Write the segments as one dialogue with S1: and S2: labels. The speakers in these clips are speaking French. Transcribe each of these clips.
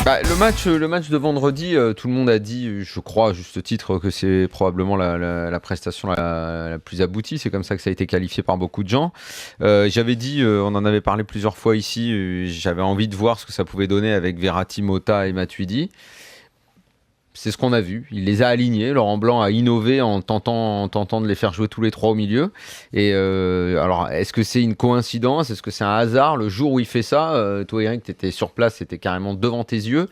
S1: Le match de vendredi, tout le monde a dit, je crois à juste titre, que c'est probablement la prestation la plus aboutie. C'est comme ça que ça a été qualifié par beaucoup de gens. J'avais dit, on en avait parlé plusieurs fois ici, j'avais envie de voir ce que ça pouvait donner avec Verratti, Mota et Matuidi. C'est ce qu'on a vu. Il les a alignés. Laurent Blanc a innové en tentant de les faire jouer tous les trois au milieu. Et alors, est-ce que c'est une coïncidence ? Est-ce que c'est un hasard ? Le jour où il fait ça, toi, Eric, tu étais sur place, c'était carrément devant tes yeux.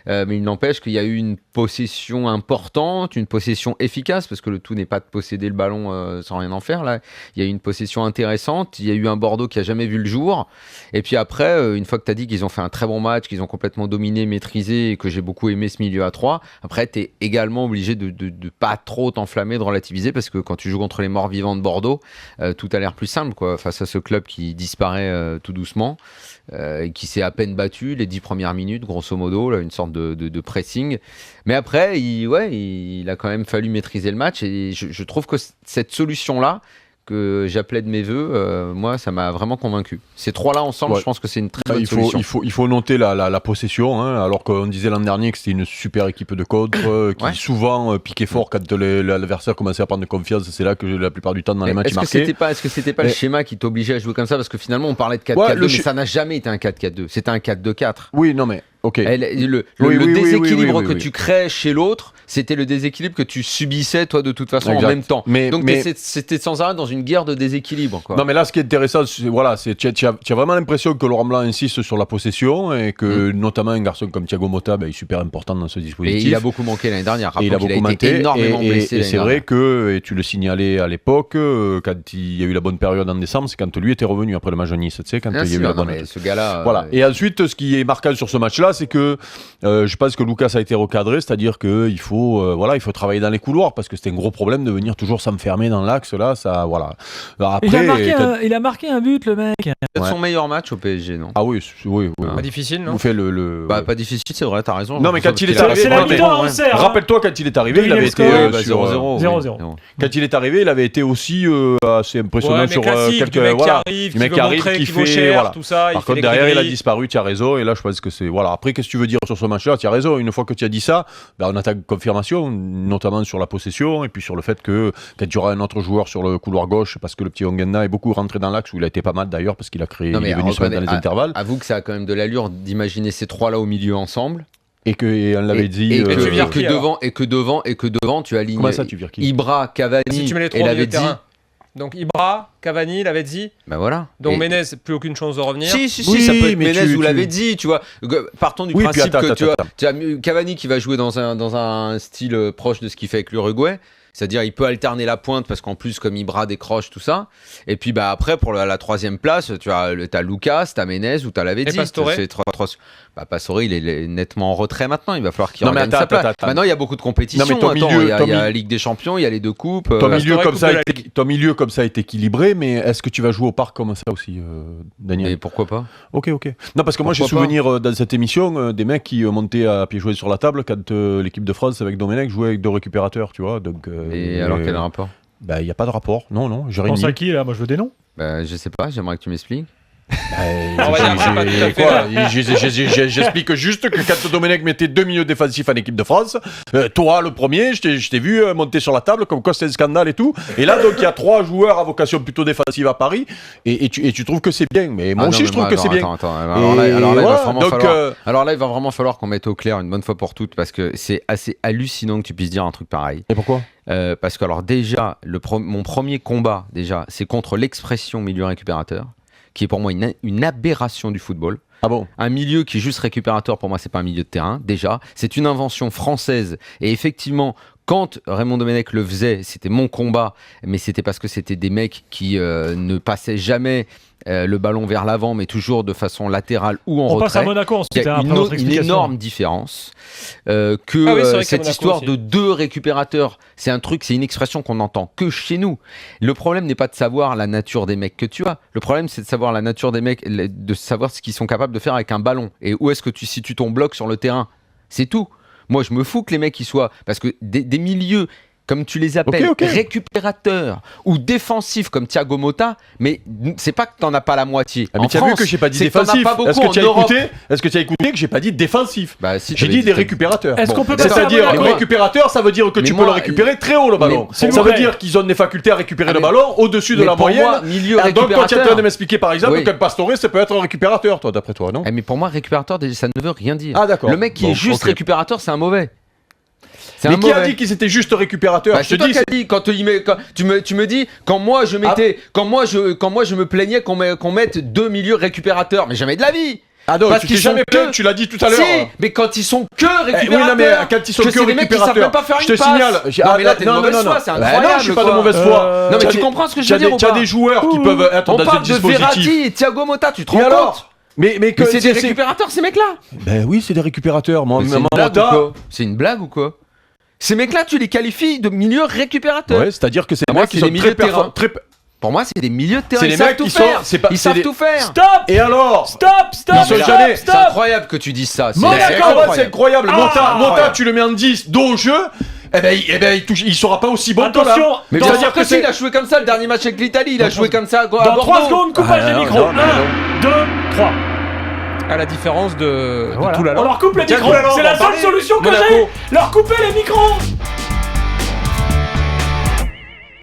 S1: Mais il n'empêche qu'il y a eu une possession importante, une possession efficace, parce que le tout n'est pas de posséder le ballon sans rien en faire. Là, il y a eu une possession intéressante. Il y a eu un Bordeaux qui n'a jamais vu le jour. Et puis après, une fois que tu as dit qu'ils ont fait un très bon match, qu'ils ont complètement dominé, maîtrisé, et que j'ai beaucoup aimé ce milieu à 3, après, tu es également obligé de pas trop t'enflammer, de relativiser, parce que quand tu joues contre les morts vivants de Bordeaux, tout a l'air plus simple, quoi, face à ce club qui disparaît tout doucement, et qui s'est à peine battu les 10 premières minutes, grosso modo, là, une sorte de pressing. Mais après, il a quand même fallu maîtriser le match, et je trouve que cette solution-là, que j'appelais de mes voeux, moi, ça m'a vraiment convaincu. Ces trois-là ensemble, je pense que c'est une très bonne solution.
S2: Il faut noter la possession, hein, alors qu'on disait l'an dernier que c'était une super équipe de contre qui souvent piquait fort quand l'adversaire commençait à prendre confiance. C'est là que la plupart du temps dans les matchs, il marquait.
S1: Est-ce que c'était pas le schéma qui t'obligeait à jouer comme ça ? Parce que finalement, on parlait de 4-4-2, mais ça n'a jamais été un 4-4-2. C'était un 4-2-4.
S2: Oui, non mais... Okay.
S1: Le déséquilibre que tu crées chez l'autre, c'était le déséquilibre que tu subissais toi de toute façon en même temps. Donc c'était sans arrêt dans une guerre de déséquilibre, quoi.
S2: Non mais là ce qui est intéressant, tu as vraiment l'impression que Laurent Blanc insiste sur la possession et que notamment un garçon comme Thiago Motta est super important dans ce dispositif.
S1: Et il a beaucoup manqué l'année dernière.
S2: Il a été énormément blessé. Et c'est vrai que, et tu le signalais à l'époque, quand il y a eu la bonne période en décembre, c'est quand lui était revenu après le match de Nice, tu sais, quand il y a eu la bonne.
S1: Ce gars-là.
S2: Voilà. Et ensuite, ce qui est marquant sur ce match-là, c'est que je pense que Lucas a été recadré, c'est-à-dire qu'il faut, il faut travailler dans les couloirs parce que c'était un gros problème de venir toujours s'enfermer dans l'axe là, ça voilà. Alors après,
S3: il a marqué un but, le mec.
S1: C'est son meilleur match au PSG, non ?
S2: Ah oui.
S4: Pas difficile, non ?
S2: Vous faites le...
S1: pas difficile, c'est vrai, t'as raison.
S2: Non mais quand il est arrivé, rappelle-toi quand il est arrivé, il avait été
S3: 0-0.
S2: Quand il est arrivé, il avait été aussi assez impressionnant sur quelques
S4: mecs qui arrivent, qui fait cher, tout ça.
S2: Par contre derrière, il a disparu, tu as raison, et là je pense que c'est voilà. Après, qu'est-ce que tu veux dire sur ce match-là ? Tu as raison, une fois que tu as dit ça, on a ta confirmation, notamment sur la possession, et puis sur le fait que quand tu auras un autre joueur sur le couloir gauche, parce que le petit Ongena est beaucoup rentré dans l'axe, où il a été pas mal d'ailleurs, parce qu'il a créé, il est venu se mettre dans les intervalles.
S1: Avoue que ça a quand même de l'allure d'imaginer ces trois-là au milieu ensemble.
S2: Et on l'avait dit.
S1: Et que devant, tu alignes.
S2: Comment ça, tu vires qui ?
S1: Ibra, Cavani,
S4: si tu mets les trois au milieu de terrain. Donc Ibra, Cavani, Lavezzi.
S1: Ben voilà.
S4: Donc Menez, plus aucune chance de revenir.
S1: Si, ça peut être Menez ou Lavezzi, tu vois. Partons du principe que tu as Cavani qui va jouer dans un style proche de ce qu'il fait avec l'Uruguay. C'est-à-dire, il peut alterner la pointe parce qu'en plus, comme Ibra décroche, tout ça. Et puis, après, pour la troisième place, tu as Lucas, tu as Menez ou tu as Lavezzi.
S4: Et Pastore.
S1: Pastore, il est nettement en retrait maintenant. Il va falloir qu'il regagne sa place. Maintenant, il y a beaucoup de compétitions. Il y a la Ligue des Champions, il y a les deux coupes.
S2: Ton milieu comme ça est équilibré, mais est-ce que tu vas jouer au parc comme ça aussi, Daniel ?
S1: Et pourquoi pas ?
S2: Ok. Non, parce que moi, j'ai souvenir dans cette émission des mecs qui montaient à pieds joints sur la table quand l'équipe de France avec Domenech jouait avec deux récupérateurs, tu vois. Donc,
S1: et alors, quel est le rapport ?
S2: Il n'y a pas de rapport. Non, j'ai rien dit.
S3: Pense à qui, là ? Moi, je veux des noms.
S1: Je sais pas, j'aimerais que tu m'expliques.
S2: J'explique juste que quand Domenech mettait deux milieux défensifs en équipe de France, toi le premier, je t'ai vu monter sur la table comme quoi c'était un scandale et tout. Et là donc il y a trois joueurs à vocation plutôt défensive à Paris et tu trouves que c'est bien. Mais moi aussi je trouve que c'est bien.
S1: Alors là il va vraiment falloir qu'on mette au clair une bonne fois pour toutes parce que c'est assez hallucinant que tu puisses dire un truc pareil.
S2: Et pourquoi ?
S1: Parce que alors déjà mon premier combat c'est contre l'expression milieu récupérateur, qui est pour moi une aberration du football.
S2: Ah bon ?
S1: Un milieu qui est juste récupérateur, pour moi, c'est pas un milieu de terrain, déjà. C'est une invention française. Et effectivement, quand Raymond Domenech le faisait, c'était mon combat, mais c'était parce que c'était des mecs qui ne passaient jamais le ballon vers l'avant, mais toujours de façon latérale ou en retrait.
S3: On passe à Monaco ensuite.
S1: Il y a une énorme différence. Cette histoire de deux récupérateurs, c'est une expression qu'on n'entend que chez nous. Le problème n'est pas de savoir la nature des mecs que tu as. Le problème, c'est de savoir la nature des mecs, de savoir ce qu'ils sont capables de faire avec un ballon et où est-ce que tu situes ton bloc sur le terrain. C'est tout. Moi, je me fous que les mecs ils soient, parce que des milieux comme tu les appelles,
S2: Ok.
S1: récupérateurs ou défensifs comme Thiago Motta, mais c'est pas que t'en as pas la moitié.
S2: Ah, mais tu as vu que j'ai pas dit
S1: c'est que t'en as
S2: défensif.
S1: pas beaucoup
S2: Est-ce que
S1: en
S2: tu as
S1: Europe.
S2: écouté Est-ce que tu as écouté que j'ai pas dit défensif?
S1: Bah, si,
S2: J'ai
S1: t'avais
S2: dit des
S1: t'as-
S2: récupérateurs.
S3: Est-ce qu'on peut
S1: d'accord.
S3: passer à
S2: C'est-à-dire,
S3: Monaco
S2: récupérateur, ça veut dire que
S1: Mais
S2: tu
S1: moi,
S2: peux le récupérer très haut le ballon.
S3: s'il
S2: Ça
S3: vous
S2: veut
S3: plaît.
S2: dire qu'ils ont des facultés à récupérer
S1: Ah,
S2: le
S1: mais-
S2: ballon au-dessus de
S1: mais
S2: la
S1: pour
S2: moyenne.
S1: moi, milieu
S2: Ah, donc toi, tu es en train
S1: récupérateur.
S2: de m'expliquer par exemple
S1: Oui.
S2: que Pastore, ça peut être un récupérateur, toi, d'après toi, non?
S1: Mais pour moi, récupérateur, ça ne veut rien dire.
S2: Ah, d'accord.
S1: Le mec qui
S2: Bon,
S1: est juste
S2: ok.
S1: récupérateur, c'est un mauvais. C'est
S2: Mais
S1: un
S2: qui a
S1: mauvais.
S2: dit qu'ils étaient juste récupérateurs?
S1: Bah,
S2: Je
S1: c'est
S2: te
S1: toi
S2: dis,
S1: qui as dit quand tu me dis quand moi je mettais quand moi je me plaignais qu'on mette 2 milieux récupérateurs, mais jamais de la vie.
S2: ah non,
S1: parce
S2: tu
S1: qu'ils
S2: t'es jamais
S1: sont que-
S2: plaint, tu l'as dit tout à l'heure.
S1: Si, mais quand ils sont que
S2: Eh,
S1: récupérateurs.
S2: oui, non, mais quand ils sont que
S1: c'est des mecs qui savent
S2: récupérateurs,
S1: même pas faire
S2: je
S1: une
S2: te
S1: passe.
S2: signale.
S1: Non, mais là t'es de mauvaise foi, c'est incroyable.
S2: non, je suis pas de
S1: quoi.
S2: mauvaise foi.
S1: Non, mais
S2: T'as
S1: tu
S2: des-
S1: comprends ce que je veux dire ou
S2: Tu as
S1: pas
S2: des joueurs qui peuvent être
S1: On
S2: dans un
S1: parle de
S2: dispositif.
S1: Verratti et Thiago Motta, tu te
S2: Et
S1: rends
S2: alors
S1: compte?
S2: Mais
S1: Mais c'est des récupérateurs ces mecs-là.
S2: Ben oui, c'est des récupérateurs. Moi,
S1: Mais c'est une
S2: Motta-
S1: blague ou quoi? C'est une blague ou quoi? Ces mecs-là, tu les qualifies de milieux récupérateurs.
S2: Ouais, c'est-à-dire que c'est des
S1: Moi,
S2: mecs qui
S1: c'est
S2: sont
S1: des milieux de terrain.
S2: très.
S1: Pour moi, c'est des milieux de terrain.
S2: C'est
S1: Ils
S2: les
S1: savent
S2: mecs
S1: tout
S2: qui
S1: faire.
S2: sont- c'est pas-
S1: Ils
S2: c'est
S1: savent
S2: des-
S1: tout faire.
S3: Stop.
S2: Et alors
S3: Stop. Stop.
S2: Ils sont
S3: Stop.
S2: jamais-
S1: C'est
S3: Stop.
S1: incroyable que tu dises ça.
S3: Monaco,
S1: c'est
S2: C'est incroyable.
S3: Ah,
S2: Motta, tu le mets en 10 dos au jeu. Eh ben, il sera pas aussi bon que toi, là.
S3: Attention.
S1: Mais
S3: dans-
S1: bien sûr que si, il a joué comme ça le dernier match avec l'Italie. Il a joué comme ça à
S3: Dans
S1: Bordeaux.
S3: 3 secondes, coupage des
S2: non,
S3: micros.
S2: non, non,
S3: 1, 2, 3.
S4: À la différence de
S3: Voilà.
S4: Toulala.
S3: On leur coupe les
S4: Tiens,
S3: micros.
S4: Toulala, on
S3: C'est
S4: va
S3: la
S4: en
S3: seule
S4: parler.
S3: solution que
S4: Monaco.
S3: j'ai. Leur couper les micros.